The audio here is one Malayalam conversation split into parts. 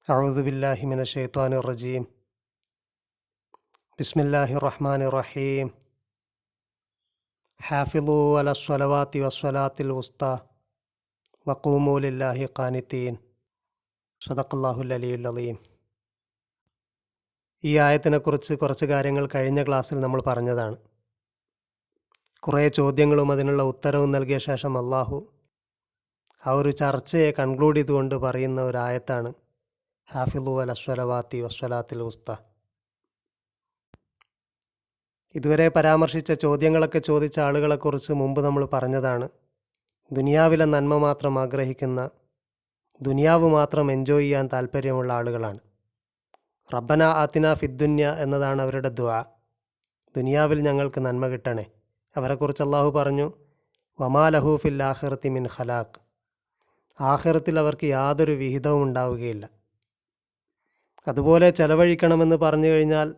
أعوذ بالله من الشيطان الرجيم. بسم الله الرحمن الرحيم. حافظوا على الصلوات والصلاة الوسطى وقوموا لله قانتين. صدق الله العلي العظيم. ഈ ആയത്തിനെക്കുറിച്ച് കുറച്ച് കാര്യങ്ങൾ കഴിഞ്ഞ ക്ലാസ്സിൽ നമ്മൾ പറഞ്ഞതാണ്. കുറേ ചോദ്യങ്ങളും അതിനുള്ള ഉത്തരവും നൽകിയ ശേഷം അള്ളാഹു ആ ഒരു ചർച്ചയെ കൺക്ലൂഡ് ചെയ്തുകൊണ്ട് പറയുന്ന ഒരു ആയത്താണ് ഹാഫിളു അല സ്വലവാത്തി വസ്വലാത്തിൽ ഉസ്ത. ഇതുവരെ പരാമർശിച്ച ചോദ്യങ്ങളൊക്കെ ചോദിച്ച ആളുകളെക്കുറിച്ച് മുമ്പ് നമ്മൾ പറഞ്ഞതാണ്. ദുനിയാവിലെ നന്മ മാത്രം ആഗ്രഹിക്കുന്ന, ദുനിയാവ് മാത്രം എൻജോയ് ചെയ്യാൻ താല്പര്യമുള്ള ആളുകളാണ്. റബ്ബന ആത്തിന ഫിദ്ദുന്യ എന്നതാണ് അവരുടെ ദുആ. ദുനിയാവിൽ ഞങ്ങൾക്ക് നന്മ കിട്ടണേ. അവരെക്കുറിച്ച് അള്ളാഹു പറഞ്ഞു, വമാ ലഹു ഫിൽ ആഖിറത്തി മിൻ ഖലാഖ്. ആഖിറത്തിൽ അവർക്ക് യാതൊരു വിഹിതവും ഉണ്ടാവുകയില്ല. അതുപോലെ ചെലവഴിക്കണമെന്ന് പറഞ്ഞു കഴിഞ്ഞാൽ,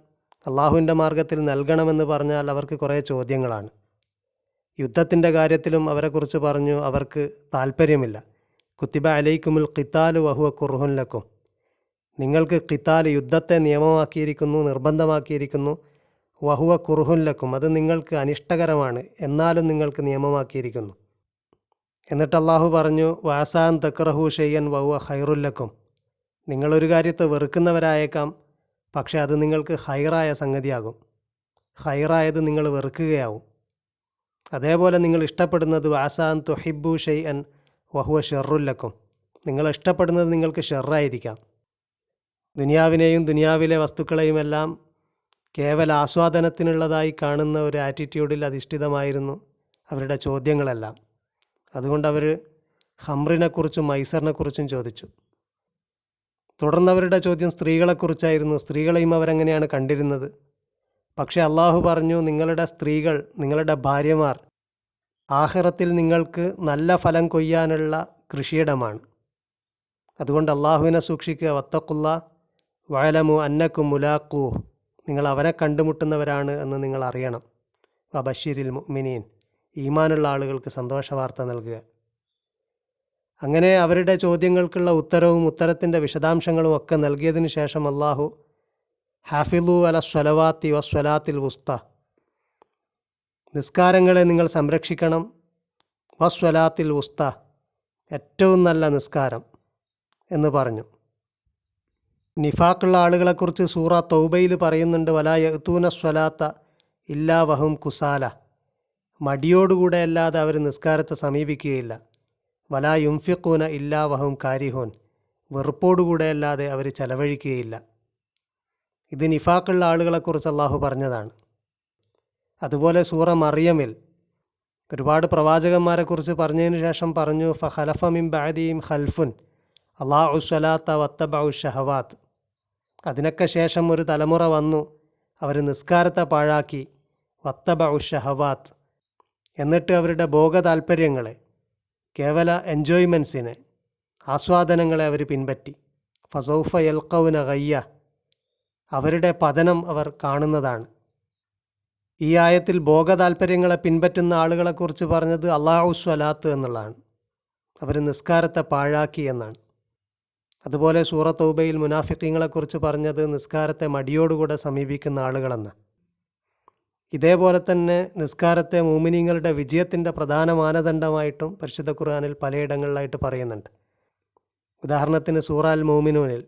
അള്ളാഹുവിൻ്റെ മാർഗത്തിൽ നൽകണമെന്ന് പറഞ്ഞാൽ അവർക്ക് കുറേ ചോദ്യങ്ങളാണ്. യുദ്ധത്തിൻ്റെ കാര്യത്തിലും അവരെക്കുറിച്ച് പറഞ്ഞു അവർക്ക് താല്പര്യമില്ല. കുത്തിബ അലൈക്കുമുൽ ഖിത്താലു വഹുവ കുർഹുൻ ലക്കും. നിങ്ങൾക്ക് ഖിത്താൽ, യുദ്ധത്തെ നിയമമാക്കിയിരിക്കുന്നു, നിർബന്ധമാക്കിയിരിക്കുന്നു. വഹുവ കുർഹുൻ ലക്കും, അത് നിങ്ങൾക്ക് അനിഷ്ടകരമാണ്, എന്നാലും നിങ്ങൾക്ക് നിയമമാക്കിയിരിക്കുന്നു. എന്നിട്ട് അള്ളാഹു പറഞ്ഞു, വാസാൻ തക്റഹു ഷെയ്യൻ വഹുവ ഖൈറുല്ലക്കും. നിങ്ങളൊരു കാര്യത്തെ വെറുക്കുന്നവരായേക്കാം, പക്ഷേ അത് നിങ്ങൾക്ക് ഹൈറായ സംഗതിയാകും. ഹൈറായത് നിങ്ങൾ വെറുക്കുകയാവും. അതേപോലെ നിങ്ങൾ ഇഷ്ടപ്പെടുന്നത് വാസാൻ തുഹിബു ഷെയ്യൻ വഹുവ ഷെറുല്ലക്കും. നിങ്ങൾ ഇഷ്ടപ്പെടുന്നത് നിങ്ങൾക്ക് ഷെറായിരിക്കാം. ദുനിയാവിനെയും ദുനിയാവിലെ വസ്തുക്കളെയുമെല്ലാം കേവല ആസ്വാദനത്തിനുള്ളതായി കാണുന്ന ഒരു ആറ്റിറ്റ്യൂഡിൽ അധിഷ്ഠിതമായിരുന്നു അവരുടെ ചോദ്യങ്ങളെല്ലാം. അതുകൊണ്ട് അവർ ഖംറിനെക്കുറിച്ചും മൈസറിനെക്കുറിച്ചും ചോദിച്ചു. തുടർന്നവരുടെ ചോദ്യം സ്ത്രീകളെക്കുറിച്ചായിരുന്നു. സ്ത്രീകളെയും അവരെങ്ങനെയാണ് കണ്ടിരുന്നത്. പക്ഷേ അള്ളാഹു പറഞ്ഞു, നിങ്ങളുടെ സ്ത്രീകൾ, നിങ്ങളുടെ ഭാര്യമാർ ആഖിറത്തിൽ നിങ്ങൾക്ക് നല്ല ഫലം കൊയ്യാനുള്ള കൃഷിയിടമാണ്. അതുകൊണ്ട് അള്ളാഹുവിനെ സൂക്ഷിക്കുക. വത്തഖുല്ല വഅലമു അന്നക്കും മുലാഖൂ. നിങ്ങൾ അവനെ കണ്ടുമുട്ടുന്നവരാണ് എന്ന് നിങ്ങൾ അറിയണം. വബശിരിൽ മുഅ്മിനീൻ. ഈമാനുള്ള ആളുകൾക്ക് സന്തോഷവാർത്ത നൽകുക. അങ്ങനെ അവരുടെ ചോദ്യങ്ങൾക്കുള്ള ഉത്തരവും ഉത്തരത്തിൻ്റെ വിശദാംശങ്ങളും ഒക്കെ നൽകിയതിനു ശേഷം അള്ളാഹു ഹാഫിളു അല സ്വലവാത്തി വസ്വലാത്തിൽ വുസ്ത, നിസ്കാരങ്ങളെ നിങ്ങൾ സംരക്ഷിക്കണം. വസ്വലാത്തിൽ വുസ്ത, ഏറ്റവും നല്ല നിസ്കാരം എന്ന് പറഞ്ഞു. നിഫാഖുള്ള ആളുകളെക്കുറിച്ച് സൂറ തൗബയിൽ പറയുന്നുണ്ട്, വലാ യഅ്തൂന സ്വലാത്ത ഇല്ലാ വഹും കുസാല. മടിയോടുകൂടെ അല്ലാതെ അവർ നിസ്കാരത്തെ സമീപിക്കുകയില്ല. വലാ യുംഫിഖൂന ഇല്ലാ വഹും കാരിഹൂൻ. വെറുപ്പോടുകൂടെ അല്ലാതെ അവർ ചെലവഴിക്കുകയില്ല. ഇത് നിഫാഖുള്ള ആളുകളെക്കുറിച്ച് അള്ളാഹു പറഞ്ഞതാണ്. അതുപോലെ സൂറ മറിയമിൽ ഒരുപാട് പ്രവാചകന്മാരെക്കുറിച്ച് പറഞ്ഞതിന് ശേഷം പറഞ്ഞു, ഫഖലഫ മിൻ ബഅദിഹിം ഖൽഫുൻ അളാഉ സ്വലാത്ത വത്തബഉ ഷഹവാത്ത്. അതിനൊക്കെ ശേഷം ഒരു തലമുറ വന്നു, അവർ നിസ്കാരത്തെ പാഴാക്കി. വത്തബഉ ഷഹവാത്ത്, എന്നിട്ട് അവരുടെ ഭോഗതാൽപ്പര്യങ്ങളെ, കേവല എൻജോയ്മെൻറ്റ്സിനെ, ആസ്വാദനങ്ങളെ അവർ പിൻപറ്റി. ഫസൗഫ യൽഖൗന ഗയ്യ, അവരുടെ പതനം അവർ കാണുന്നതാണ്. ഈ ആയത്തിൽ ഭോഗതാൽപ്പര്യങ്ങളെ പിൻപറ്റുന്ന ആളുകളെക്കുറിച്ച് പറഞ്ഞത് അള്ളാഹു സ്വലാത്ത് എന്നുള്ളതാണ്. അവർ നിസ്കാരത്തെ പാഴാക്കി എന്നാണ്. അതുപോലെ സൂറ തൗബയിൽ മുനാഫിഖീങ്ങളെക്കുറിച്ച് പറഞ്ഞത് നിസ്കാരത്തെ മടിയോടുകൂടെ സമീപിക്കുന്ന ആളുകളെന്ന്. ഇതേപോലെ തന്നെ നിസ്കാരത്തെ മുഅ്മിനീങ്ങളുടെ വിജയത്തിൻ്റെ പ്രധാന മാനദണ്ഡമായിട്ടും പരിശുദ്ധ ഖുർആനിൽ പലയിടങ്ങളിലായിട്ട് പറയുന്നുണ്ട്. ഉദാഹരണത്തിന് സൂറ അൽ മുഅ്മിനൂനിൽ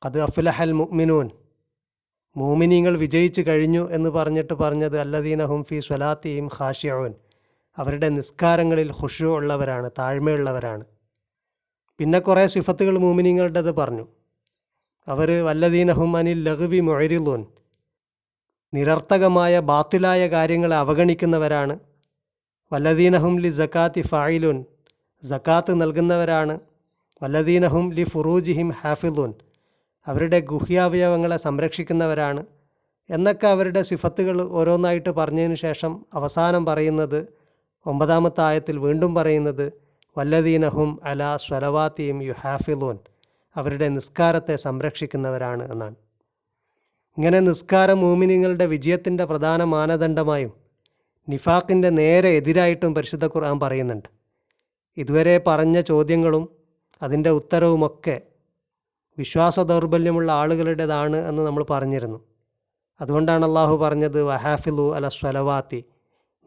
ഖദ് അഫ്ലഹൽ മുഅ്മിനൂൻ, മുഅ്മിനീങ്ങൾ വിജയിച്ചു കഴിഞ്ഞു എന്ന് പറഞ്ഞിട്ട് പറഞ്ഞത് അല്ലദീന ഹും ഫീ സ്വലാത്തിഹിം ഖാശിഊൻ, അവരുടെ നിസ്കാരങ്ങളിൽ ഖുശൂ ഉള്ളവരാണ്, താഴ്മയുള്ളവരാണ്. പിന്നെ കുറേ സിഫത്തുകൾ മുഅ്മിനീങ്ങളുടേത് പറഞ്ഞു. അവർ വല്ലദീന ഹും അനിൽ ലഗ്വി മുഅ്രിളൂൻ, നിരർത്ഥകമായ ബാത്തിലായ കാര്യങ്ങളെ അവഗണിക്കുന്നവരാണ്. വല്ലദീനഹും ലി സക്കാത്തി ഫായിലുൻ, സക്കാത്ത് നൽകുന്നവരാണ്. വല്ലദീനഹും ലി ഫുറൂജിഹിം ഹാഫിളൂൻ, അവരുടെ ഗുഹ്യാവയവങ്ങളെ സംരക്ഷിക്കുന്നവരാണ് എന്നൊക്കെ അവരുടെ സിഫത്തുകൾ ഓരോന്നായിട്ട് പറഞ്ഞതിന് ശേഷം അവസാനം പറയുന്നത് 9-ാമത്തെ ആയത്തിൽ വീണ്ടും പറയുന്നത് വല്ലദീനഹും അലാ സ്വലവാത്തിഹിം യുഹാഫിളൂൻ, അവരുടെ നിസ്കാരത്തെ സംരക്ഷിക്കുന്നവരാണ് എന്നാണ്. ഇങ്ങനെ നിസ്കാരം മുഅ്മിനീങ്ങളുടെ വിജയത്തിൻ്റെ പ്രധാന മാനദണ്ഡമായും നിഫാഖിൻ്റെ നേരെ എതിരായിട്ടും പരിശുദ്ധ ഖുർആൻ പറയുന്നുണ്ട്. ഇതുവരെ പറഞ്ഞ ചോദ്യങ്ങളും അതിൻ്റെ ഉത്തരവുമൊക്കെ വിശ്വാസ ദൗർബല്യമുള്ള ആളുകളുടേതാണ് എന്ന് നമ്മൾ പറഞ്ഞിരുന്നു. അതുകൊണ്ടാണ് അള്ളാഹു പറഞ്ഞത് വഹാഫിലു അല സ്വലവാത്തി,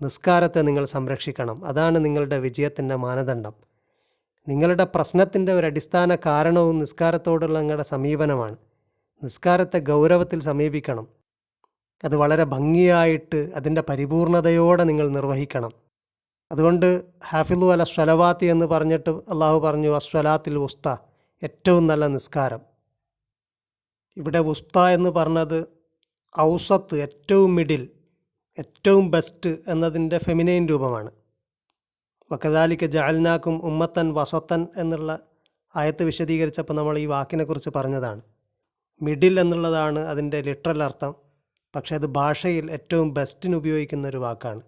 നിസ്കാരത്തെ നിങ്ങൾ സംരക്ഷിക്കണം, അതാണ് നിങ്ങളുടെ വിജയത്തിൻ്റെ മാനദണ്ഡം. നിങ്ങളുടെ പ്രശ്നത്തിൻ്റെ ഒരു അടിസ്ഥാന കാരണവും നിസ്കാരത്തോടുള്ള നിങ്ങളുടെ സമീപനമാണ്. നിസ്കാരത്തെ ഗൗരവത്തിൽ സമീപിക്കണം. അത് വളരെ ഭംഗിയായിട്ട് അതിൻ്റെ പരിപൂർണതയോടെ നിങ്ങൾ നിർവഹിക്കണം. അതുകൊണ്ട് ഹാഫിലു അല സ്വലവാത്തി എന്ന് പറഞ്ഞിട്ട് അള്ളാഹു പറഞ്ഞു അസ്വലാത്തിൽ ഉസ്ത, ഏറ്റവും നല്ല നിസ്കാരം. ഇവിടെ ഉസ്ത എന്ന് പറഞ്ഞത് ഔസത്ത്, ഏറ്റവും മിഡിൽ, ഏറ്റവും ബെസ്റ്റ് എന്നതിൻ്റെ ഫെമിനൈൻ രൂപമാണ്. വകദാലിക ജഅൽനാക്കും ഉമ്മത്തൻ വസത്തൻ എന്നുള്ള ആയത്ത് വിശദീകരിച്ചപ്പോൾ നമ്മൾ ഈ വാക്കിനെക്കുറിച്ച് പറഞ്ഞതാണ്. മിഡിൽ എന്നുള്ളതാണ് അതിൻ്റെ ലിറ്ററൽ അർത്ഥം. പക്ഷേ അത് ഭാഷയിൽ ഏറ്റവും ബെസ്റ്റിന് ഉപയോഗിക്കുന്ന ഒരു വാക്കാണ്.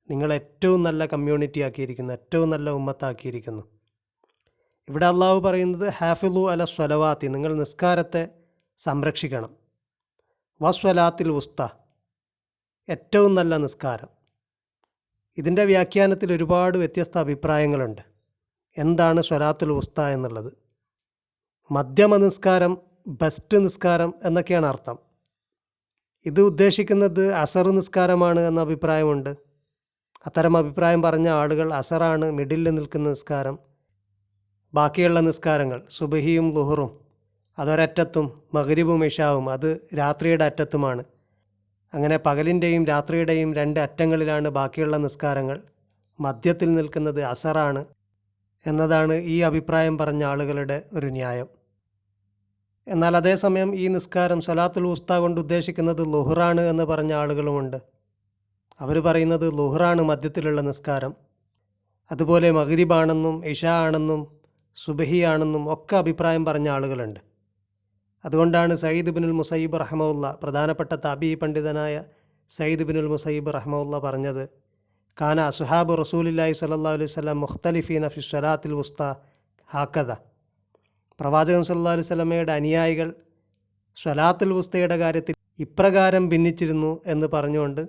നിങ്ങൾ ഏറ്റവും നല്ല കമ്മ്യൂണിറ്റി ആക്കിയിരിക്കുന്നു, ഏറ്റവും നല്ല ഉമ്മത്താക്കിയിരിക്കുന്നു. ഇവിടെ അള്ളാഹു പറയുന്നത് ഹാഫിലു അല സ്വലവാത്തി, നിങ്ങൾ നിസ്കാരത്തെ സംരക്ഷിക്കണം. വസ്വലാത്തിൽ ഉസ്ത, ഏറ്റവും നല്ല നിസ്കാരം. ഇതിൻ്റെ വ്യാഖ്യാനത്തിൽ ഒരുപാട് വ്യത്യസ്ത അഭിപ്രായങ്ങളുണ്ട്. എന്താണ് സ്വലാത്തുൽ ഉസ്ത എന്നുള്ളത്? മധ്യമ നിസ്കാരം, ബെസ്റ്റ് നിസ്കാരം എന്നൊക്കെയാണ് അർത്ഥം. ഇത് ഉദ്ദേശിക്കുന്നത് അസർ നിസ്കാരമാണ് എന്ന അഭിപ്രായമുണ്ട്. അത്തരം അഭിപ്രായം പറഞ്ഞ ആളുകൾ അസറാണ് മിഡിലിൽ നിൽക്കുന്ന നിസ്കാരം. ബാക്കിയുള്ള നിസ്കാരങ്ങൾ സുബഹിയും ളുഹറും അതൊരറ്റത്തും മഗ്രിബും ഇശാവും അത് രാത്രിയുടെ അറ്റത്തുമാണ്. അങ്ങനെ പകലിൻ്റെയും രാത്രിയുടെയും രണ്ട് അറ്റങ്ങളിലാണ് ബാക്കിയുള്ള നിസ്കാരങ്ങൾ. മധ്യത്തിൽ നിൽക്കുന്നത് അസറാണ് എന്നതാണ് ഈ അഭിപ്രായം പറഞ്ഞ ആളുകളുടെ ഒരു ന്യായം. എന്നാൽ അതേസമയം ഈ നിസ്കാരം സ്വലാത്തുൽ ഉസ്ത കൊണ്ട് ഉദ്ദേശിക്കുന്നത് ളുഹറാണ് എന്ന് പറഞ്ഞ ആളുകളുമുണ്ട്. അവർ പറയുന്നത് ളുഹറാണ് മധ്യത്തിലുള്ള നിസ്കാരം. അതുപോലെ മഗ്രിബാണെന്നും ഇശാ ആണെന്നും സുബഹിയാണെന്നും ഒക്കെ അഭിപ്രായം പറഞ്ഞ ആളുകളുണ്ട്. അതുകൊണ്ടാണ് സയ്യിദ് ഇബ്നുൽ മുസയ്യിബ് റഹ്മഹുല്ല, പ്രധാനപ്പെട്ട താബീ പണ്ഡിതനായ സയ്യിദ് ഇബ്നുൽ മുസയ്യിബ് റഹ്മഹുല്ല പറഞ്ഞത് കാന അസ്ഹാബു റസൂലില്ലാഹി സ്വല്ലല്ലാഹു അലൈഹി വസല്ലം മുഖ്തലിഫീന ഫി സ്വലാത്തിൽ ഉസ്ത ഹാക്കദ. പ്രവാചകൻ സല്ലല്ലാഹു അലൈഹി വസല്ലമയുടെ അനുയായികൾ സ്വലാത്തുൽ ഉസ്തയുടെ കാര്യത്തിൽ ഇപ്രകാരം ഭിന്നിച്ചിരുന്നു എന്ന് പറഞ്ഞുകൊണ്ട്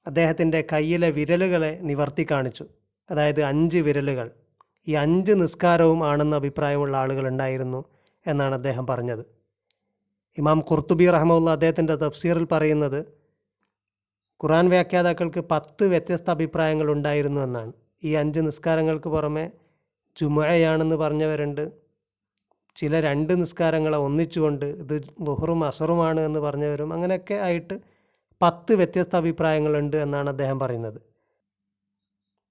അദ്ദേഹത്തിൻ്റെ കയ്യിലെ വിരലുകളെ നിവർത്തി കാണിച്ചു. അതായത് 5 വിരലുകൾ, ഈ 5 നിസ്കാരവും ആണെന്ന അഭിപ്രായമുള്ള ആളുകളുണ്ടായിരുന്നു എന്നാണ് അദ്ദേഹം പറഞ്ഞത്. ഇമാം ഖുർത്തുബി റഹ്മത്തുള്ളാഹി അദ്ദേഹത്തിൻ്റെ തഫ്സീറിൽ പറയുന്നത് ഖുർആൻ വ്യാഖ്യാതാക്കൾക്ക് 10 വ്യത്യസ്ത അഭിപ്രായങ്ങൾ ഉണ്ടായിരുന്നു എന്നാണ്. ഈ 5 നിസ്കാരങ്ങൾക്ക് പുറമെ ജുമുഅയാണെന്ന് പറഞ്ഞവരുണ്ട്. ചില 2 നിസ്കാരങ്ങളെ ഒന്നിച്ചുകൊണ്ട് ഇത് ളുഹറും അസറുമാണ് എന്ന് പറഞ്ഞവരും, അങ്ങനെയൊക്കെ ആയിട്ട് 10 വ്യത്യസ്ത അഭിപ്രായങ്ങളുണ്ട് എന്നാണ് അദ്ദേഹം പറയുന്നത്.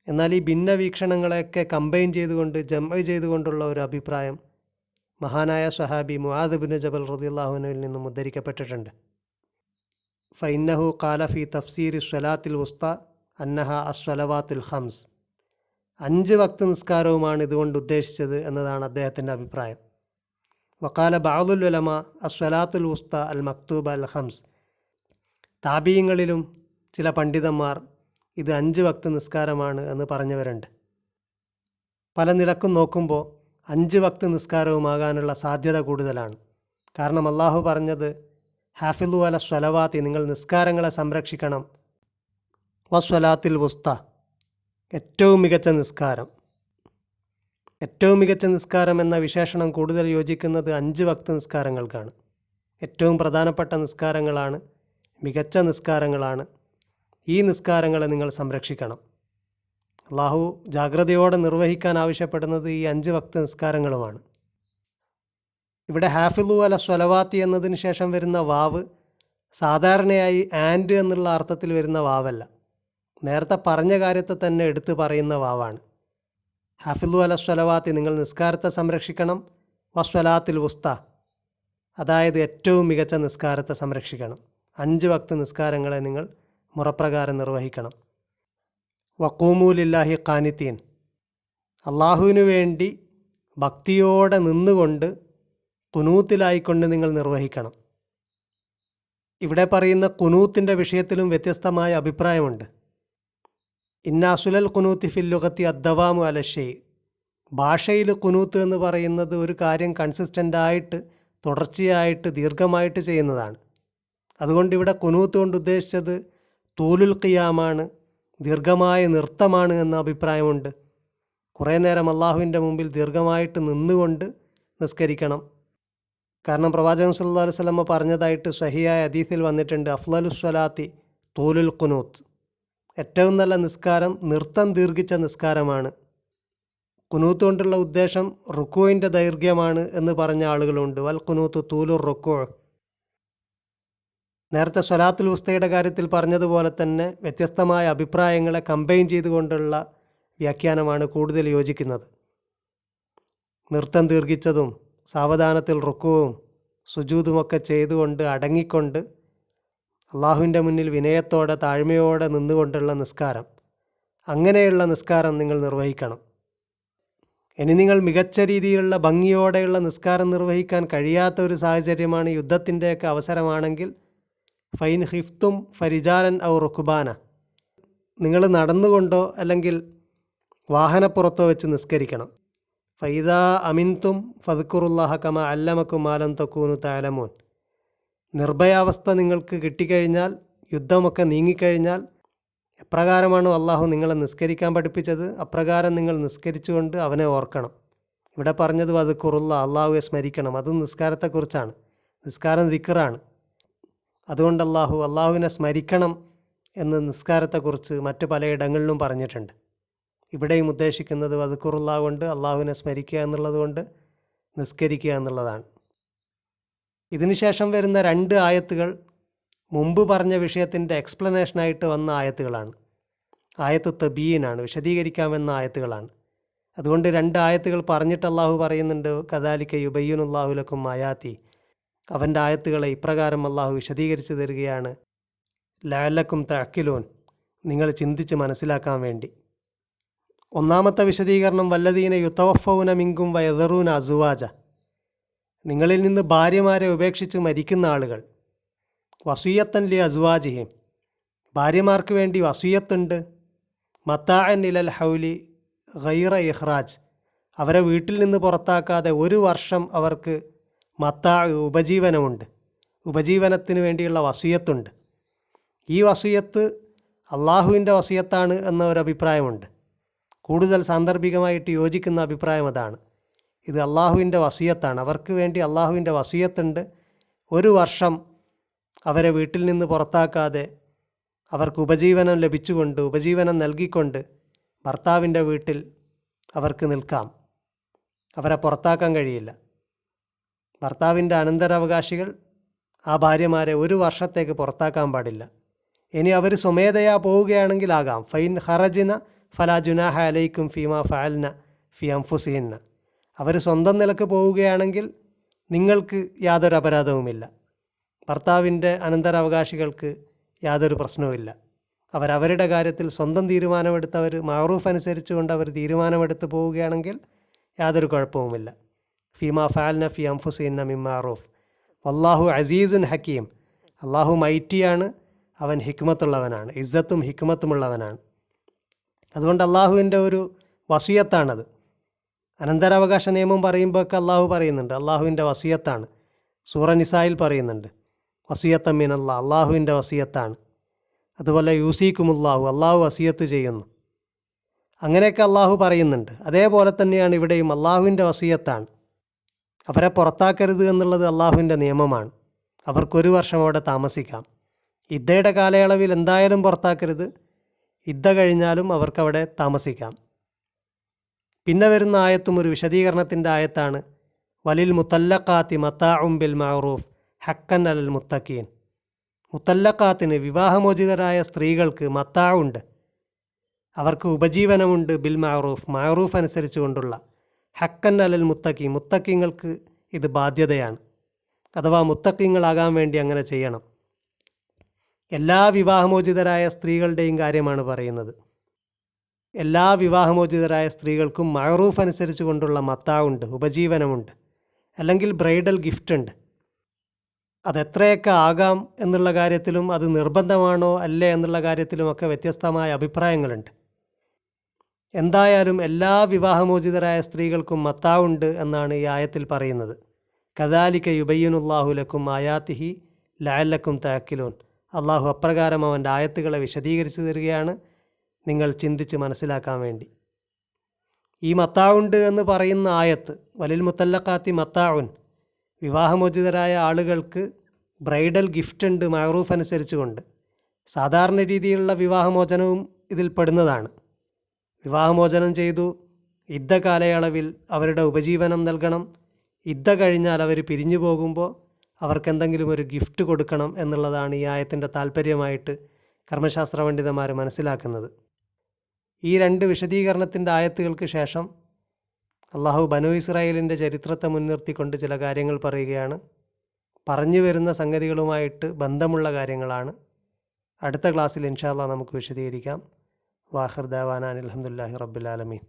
എന്നാൽ ഈ ഭിന്ന വീക്ഷണങ്ങളെയൊക്കെ കമ്പൈൻ ചെയ്തുകൊണ്ട് ജംഅ് ചെയ്തുകൊണ്ടുള്ള ഒരു അഭിപ്രായം മഹാനായ സ്വഹാബി മുആദ് ഇബ്നു ജബൽ റളിയല്ലാഹു അൻഹുവിൽ നിന്നും ഉദ്ധരിക്കപ്പെട്ടിട്ടുണ്ട്. ഫഇന്നഹു ഖാല ഫി തഫ്സീരി സ്വലാത്തിൽ ഉസ്ത അന്നഹ അസ്വലവാത്തുൽ ഖംസ്, 5 വക്ത് നിസ്കാരവുമാണ് ഇതുകൊണ്ട് ഉദ്ദേശിച്ചത് എന്നതാണ് അദ്ദേഹത്തിൻ്റെ അഭിപ്രായം. വഖാല ബഅദുൽ ഉലമ അസ്വലാത്തുൽ ഉസ്ത അൽ മക്തൂബ അൽ ഖംസ്. താബീങ്ങളിലും ചില പണ്ഡിതന്മാർ ഇത് 5 വക്ത് നിസ്കാരമാണ് എന്ന് പറഞ്ഞവരുണ്ട്. പല നിലക്കും നോക്കുമ്പോൾ 5 വക്ത് നിസ്കാരവുമാകാനുള്ള സാധ്യത കൂടുതലാണ്. കാരണം അള്ളാഹു പറഞ്ഞത് ഹാഫിലു അല സ്വലവാത്തി, നിങ്ങൾ നിസ്കാരങ്ങളെ സംരക്ഷിക്കണം. വസ്വലാത്തിൽ ഉസ്ത, ഏറ്റവും മികച്ച നിസ്കാരം. ഏറ്റവും മികച്ച നിസ്കാരം എന്ന വിശേഷണം കൂടുതൽ യോജിക്കുന്നത് 5 വക്ത് നിസ്കാരങ്ങൾക്കാണ്. ഏറ്റവും പ്രധാനപ്പെട്ട നിസ്കാരങ്ങളാണ്, മികച്ച നിസ്കാരങ്ങളാണ്. ഈ നിസ്കാരങ്ങളെ നിങ്ങൾ സംരക്ഷിക്കണം. അള്ളാഹു ജാഗ്രതയോടെ നിർവഹിക്കാൻ ആവശ്യപ്പെടുന്നത് ഈ 5 വക്ത് നിസ്കാരങ്ങളുമാണ്. ഇവിടെ ഹാഫിലു അല സ്വലവാത്തി എന്നതിന് ശേഷം വരുന്ന വാവ് സാധാരണയായി ആൻഡ് എന്നുള്ള അർത്ഥത്തിൽ വരുന്ന വാവല്ല, നേരത്തെ പറഞ്ഞ കാര്യത്തെ തന്നെ എടുത്തു പറയുന്ന വാവാണ്. ഹാഫിലു അല സ്വലവാത്തി, നിങ്ങൾ നിസ്കാരത്തെ സംരക്ഷിക്കണം. വസ്വലാത്തിൽ ഉസ്ത, അതായത് ഏറ്റവും മികച്ച നിസ്കാരത്തെ സംരക്ഷിക്കണം. 5 വക്ത് നിസ്കാരങ്ങളെ നിങ്ങൾ മുറപ്രകാരം നിർവഹിക്കണം. വഖൂമു ലില്ലാഹി ഖാനിത്തീൻ, അള്ളാഹുവിനു വേണ്ടി ഭക്തിയോടെ നിന്നുകൊണ്ട് കുനൂത്തിലായിക്കൊണ്ട് നിങ്ങൾ നിർവഹിക്കണം. ഇവിടെ പറയുന്ന കുനൂത്തിൻ്റെ വിഷയത്തിലും വ്യത്യസ്തമായ അഭിപ്രായമുണ്ട്. ഇന്നാസുലൽ കുനൂത്തി ഫിൽ ലുഗത്തി അദ്ദവാമു അലഷൈ. ഭാഷയിൽ കുനൂത്ത് എന്ന് പറയുന്നത് ഒരു കാര്യം കൺസിസ്റ്റൻ്റായിട്ട് തുടർച്ചയായിട്ട് ദീർഘമായിട്ട് ചെയ്യുന്നതാണ്. അതുകൊണ്ട് ഇവിടെ കുനൂത്ത് കൊണ്ട് ഉദ്ദേശിച്ചത് തൂലുൽ ഖിയാമാണ്, ദീർഘമായ നൃത്തമാണ് എന്ന അഭിപ്രായമുണ്ട്. കുറേ നേരം അള്ളാഹുവിൻ്റെ മുമ്പിൽ ദീർഘമായിട്ട് നിന്നുകൊണ്ട് നിസ്കരിക്കണം. കാരണം പ്രവാചകൻ സല്ലല്ലാഹു അലൈഹി വസല്ലം പറഞ്ഞതായിട്ട് സ്വഹിയായ ഹദീസിൽ വന്നിട്ടുണ്ട്, അഫ്ളലുസ് സ്വലാത്തി തൂലുൽ ഖുനൂത്ത്, ഏറ്റവും നല്ല നിസ്കാരം നൃത്തം ദീർഘിച്ച നിസ്കാരമാണ്. ഖുനൂത്ത് കൊണ്ടുള്ള ഉദ്ദേശം റുക്കൂവിൻ്റെ ദൈർഘ്യമാണ് എന്ന് പറഞ്ഞ ആളുകളുണ്ട്. വൽ ഖുനൂത്ത് തൂലുർ റുക്കൂ. നേരത്തെ സ്വലാത്തുൽ ഉസ്തയുടെ കാര്യത്തിൽ പറഞ്ഞതുപോലെ തന്നെ വ്യത്യസ്തമായ അഭിപ്രായങ്ങളെ കമ്പൈൻ ചെയ്തുകൊണ്ടുള്ള വ്യാഖ്യാനമാണ് കൂടുതൽ യോജിക്കുന്നത്. നൃത്തം ദീർഘിച്ചതും സാവധാനത്തിൽ റുക്കുവും സുജൂദുമൊക്കെ ചെയ്തുകൊണ്ട് അടങ്ങിക്കൊണ്ട് അള്ളാഹുവിൻ്റെ മുന്നിൽ വിനയത്തോടെ താഴ്മയോടെ നിന്നുകൊണ്ടുള്ള നിസ്കാരം, അങ്ങനെയുള്ള നിസ്കാരം നിങ്ങൾ നിർവഹിക്കണം. ഇനി നിങ്ങൾ മികച്ച രീതിയിലുള്ള ഭംഗിയോടെയുള്ള നിസ്കാരം നിർവഹിക്കാൻ കഴിയാത്ത ഒരു സാഹചര്യമാണ്, യുദ്ധത്തിൻ്റെയൊക്കെ അവസരമാണെങ്കിൽ ഫൈൻ ഹിഫ്തും ഫരിജാലൻ ഔ റുക്കുബാന, നിങ്ങൾ നടന്നുകൊണ്ടോ അല്ലെങ്കിൽ വാഹനപ്പുറത്തോ വെച്ച് നിസ്കരിക്കണം. ഫൈദാ അമിൻതും ഫദ്കുറുല്ലാഹ കമ അല്ലമക്കും മാലം തക്കൂനു തഅലമൂൻ, നിർഭയാവസ്ഥ നിങ്ങൾക്ക് കിട്ടിക്കഴിഞ്ഞാൽ, യുദ്ധമൊക്കെ നീങ്ങിക്കഴിഞ്ഞാൽ എപ്രകാരമാണോ അള്ളാഹു നിങ്ങളെ നിസ്കരിക്കാൻ പഠിപ്പിച്ചത് അപ്രകാരം നിങ്ങൾ നിസ്കരിച്ചുകൊണ്ട് അവനെ ഓർക്കണം. ഇവിടെ പറഞ്ഞത് വദ്കുറുല്ലാ, അള്ളാഹുവെ സ്മരിക്കണം. അത് നിസ്കാരത്തെക്കുറിച്ചാണ്. നിസ്കാരം ദിക്റാണ്. അതുകൊണ്ട് അള്ളാഹുവിനെ സ്മരിക്കണം എന്ന് നിസ്കാരത്തെക്കുറിച്ച് മറ്റ് പലയിടങ്ങളിലും പറഞ്ഞിട്ടുണ്ട്. ഇവിടെയും ഉദ്ദേശിക്കുന്നത് വദ്കുറുല്ലാ കൊണ്ട് അള്ളാഹുവിനെ സ്മരിക്കുക എന്നുള്ളതുകൊണ്ട് നിസ്കരിക്കുക എന്നുള്ളതാണ്. ഇതിനുശേഷം വരുന്ന 2 ആയത്തുകൾ മുമ്പ് പറഞ്ഞ വിഷയത്തിൻ്റെ എക്സ്പ്ലനേഷനായിട്ട് വന്ന ആയത്തുകളാണ്. ആയത്തു തബീനാണ്, വിശദീകരിക്കാമെന്ന ആയത്തുകളാണ്. അതുകൊണ്ട് 2 ആയത്തുകൾ പറഞ്ഞിട്ട് അള്ളാഹു പറയുന്നുണ്ട്, കദാലിക യുബയ്യിനുല്ലാഹു ലക്കും ആയാതി, അവൻ്റെ ആയത്തുകളെ ഇപ്രകാരം അള്ളാഹു വിശദീകരിച്ച് തരികയാണ്, ലഅല്ലക്കും തഅഖിലൂൻ, നിങ്ങൾ ചിന്തിച്ച് മനസ്സിലാക്കാൻ വേണ്ടി. ഒന്നാമത്തെ വിശദീകരണം, വല്ലദീന യുതവഫൗന മിൻകും വയദറൂന അസുവാജ, നിങ്ങളിൽ നിന്ന് ഭാര്യമാരെ ഉപേക്ഷിച്ച് മരിക്കുന്ന ആളുകൾ, വസിയത്തൻ ലി അസ്വാജിഹിം, ഭാര്യമാർക്ക് വേണ്ടി വസിയത്തുണ്ട്, മത്താഅൻ ഇലൽ ഹൗലി ഗൈറ ഇഖ്റാജ്, അവരെ വീട്ടിൽ നിന്ന് പുറത്താക്കാതെ 1 വർഷം അവർക്ക് ഉപജീവനമുണ്ട്, ഉപജീവനത്തിന് വേണ്ടിയുള്ള വസിയത്തുണ്ട്. ഈ വസിയത്ത് അള്ളാഹുവിൻ്റെ വസിയത്താണ് എന്ന ഒരു അഭിപ്രായമുണ്ട്. കൂടുതൽ സാന്ദർഭികമായിട്ട് യോജിക്കുന്ന അഭിപ്രായം അതാണ്. ഇത് അള്ളാഹുവിൻ്റെ വസിയത്താണ്, അവർക്ക് വേണ്ടി അള്ളാഹുവിൻ്റെ വസിയത്തുണ്ട്. 1 വർഷം അവരെ വീട്ടിൽ നിന്ന് പുറത്താക്കാതെ അവർക്ക് ഉപജീവനം ലഭിച്ചുകൊണ്ട്, ഉപജീവനം നൽകിക്കൊണ്ട് ഭർത്താവിൻ്റെ വീട്ടിൽ അവർക്ക് നിൽക്കാം. അവരെ പുറത്താക്കാൻ കഴിയില്ല. ഭർത്താവിൻ്റെ അനന്തരാവകാശികൾ ആ ഭാര്യമാരെ 1 വർഷത്തേക്ക് പുറത്താക്കാൻ പാടില്ല. ഇനി അവർ സ്വമേധയാ പോവുകയാണെങ്കിലാകാം. ഫൈൻ ഖറജ്ന ഫലാ ജുനാഹ അലൈക്കും ഫീമാ ഫഅൽന ഫി അൻഫുസിഹിന്ന, അവർ സ്വന്തം നിലക്ക് പോവുകയാണെങ്കിൽ നിങ്ങൾക്ക് യാതൊരു അപരാധവുമില്ല. ഭർത്താവിൻ്റെ അനന്തരാവകാശികൾക്ക് യാതൊരു പ്രശ്നവുമില്ല. അവരവരുടെ കാര്യത്തിൽ സ്വന്തം തീരുമാനമെടുത്തവർ മഅറൂഫ് അനുസരിച്ചുകൊണ്ട് അവർ തീരുമാനമെടുത്ത് പോവുകയാണെങ്കിൽ യാതൊരു കുഴപ്പവുമില്ല. ഫീമാ ഫഅൽന ഫി അൻഫുസിഹിന്ന മിൻ മഅറൂഫ് വല്ലാഹു അസീസുൻ ഹക്കീം, അള്ളാഹു മൈറ്റിയാണ്, അവൻ ഹിക്മത്തുള്ളവനാണ്, ഇസ്സത്തും ഹിക്മത്തുമുള്ളവനാണ്. അതുകൊണ്ട് അള്ളാഹുവിൻ്റെ ഒരു വസിയത്താണത്. അനന്തരാവകാശ നിയമം പറയുമ്പോഴൊക്കെ അള്ളാഹു പറയുന്നുണ്ട് അള്ളാഹുവിൻ്റെ വസിയത്താണ്. സൂറ നിസായിൽ പറയുന്നുണ്ട് വസിയത്തൻ മിനല്ലാ, അള്ളാഹുവിൻ്റെ വസിയത്താണ്. അതുപോലെ യൂസീക്കുമുല്ലാഹു, അള്ളാഹു വസിയത്ത് ചെയ്യുന്നു. അങ്ങനെയൊക്കെ അള്ളാഹു പറയുന്നുണ്ട്. അതേപോലെ തന്നെയാണ് ഇവിടെയും അള്ളാഹുവിൻ്റെ വസിയത്താണ്. അവരെ പുറത്താക്കരുത് എന്നുള്ളത് അള്ളാഹുവിൻ്റെ നിയമമാണ്. അവർക്ക് 1 വർഷം അവിടെ താമസിക്കാം. ഇദ്ദയുടെ കാലയളവിൽ എന്തായാലും പുറത്താക്കരുത്. ഇദ്ദ കഴിഞ്ഞാലും അവർക്കവിടെ താമസിക്കാം. പിന്നെ വരുന്ന ആയത്തും ഒരു വിശദീകരണത്തിൻ്റെ ആയത്താണ്. വലിൽ മുത്തല്ലഖാത്തി മത്താഉം ബിൽ മഅറൂഫ് ഹക്കൻ അലൽ മുത്തഖീൻ, മുത്തല്ലഖാത്തിന് വിവാഹമോചിതരായ സ്ത്രീകൾക്ക് മത്താഉണ്ട്, അവർക്ക് ഉപജീവനമുണ്ട്, ബിൽ മഅറൂഫ്, മഅറൂഫ് അനുസരിച്ച് കൊണ്ടുള്ള, ഹക്കൻ അലൽ മുത്തഖീൻ, മുത്തഖീങ്ങൾക്ക് ഇത് ബാധ്യതയാണ്. അഥവാ മുത്തഖീങ്ങളാകാൻ വേണ്ടി അങ്ങനെ ചെയ്യണം. എല്ലാ വിവാഹമോചിതരായ സ്ത്രീകളുടെയും കാര്യമാണ് പറയുന്നത്. എല്ലാ വിവാഹമോചിതരായ സ്ത്രീകൾക്കും മഅറൂഫ് അനുസരിച്ച് കൊണ്ടുള്ള മത്താവുണ്ട്, ഉപജീവനമുണ്ട്, അല്ലെങ്കിൽ ബ്രൈഡൽ ഗിഫ്റ്റ് ഉണ്ട്. അതെത്രയൊക്കെ ആകാം എന്നുള്ള കാര്യത്തിലും അത് നിർബന്ധമാണോ അല്ലേ എന്നുള്ള കാര്യത്തിലുമൊക്കെ വ്യത്യസ്തമായ അഭിപ്രായങ്ങളുണ്ട്. എന്തായാലും എല്ലാ വിവാഹമോചിതരായ സ്ത്രീകൾക്കും മത്താവുണ്ട് എന്നാണ് ഈ ആയത്തിൽ പറയുന്നത്. കദാലിക യുബയ്യിനുല്ലാഹു ലക്കും ആയാതിഹി ലഅല്ലക്കും തഅഖിലൂൻ, അള്ളാഹു അപ്രകാരം അവൻ്റെ ആയത്തുകളെ വിശദീകരിച്ചു തരികയാണ് നിങ്ങൾ ചിന്തിച്ച് മനസ്സിലാക്കാൻ വേണ്ടി. ഈ മത്താവുണ്ട് എന്ന് പറയുന്ന ആയത്ത്, വലിൽ മുത്തല്ലഖാത്തി മത്താഉൻ, വിവാഹമോചിതരായ ആളുകൾക്ക് ബ്രൈഡൽ ഗിഫ്റ്റ് ഉണ്ട് മഅറൂഫ് അനുസരിച്ചുകൊണ്ട്. സാധാരണ രീതിയിലുള്ള വിവാഹമോചനവും ഇതിൽ പെടുന്നതാണ്. വിവാഹമോചനം ചെയ്തു, ഇദ്ദ കാലയളവിൽ അവരുടെ ഉപജീവനം നൽകണം. ഇദ്ദ കഴിഞ്ഞാൽ അവർ പിരിഞ്ഞു പോകുമ്പോൾ അവർക്കെന്തെങ്കിലും ഒരു ഗിഫ്റ്റ് കൊടുക്കണം എന്നുള്ളതാണ് ഈ ആയത്തിൻ്റെ താല്പര്യമായിട്ട് കർമ്മശാസ്ത്ര പണ്ഡിതന്മാർ മനസ്സിലാക്കുന്നത്. ഈ രണ്ട് വിശദീകരണത്തിൻ്റെ ആയത്തുകൾക്ക് ശേഷം അള്ളാഹു ബനു ഇസ്രായേലിൻ്റെ ചരിത്രത്തെ മുൻനിർത്തിക്കൊണ്ട് ചില കാര്യങ്ങൾ പറയുകയാണ്. പറഞ്ഞു വരുന്ന സംഗതികളുമായിട്ട് ബന്ധമുള്ള കാര്യങ്ങളാണ്. അടുത്ത ക്ലാസ്സിൽ ഇൻഷാ അല്ലാഹ് നമുക്ക് വിശദീകരിക്കാം. വാഖിർ ദഅവാനാ അൽഹംദുലില്ലാഹി റബ്ബിൽ ആലമീൻ.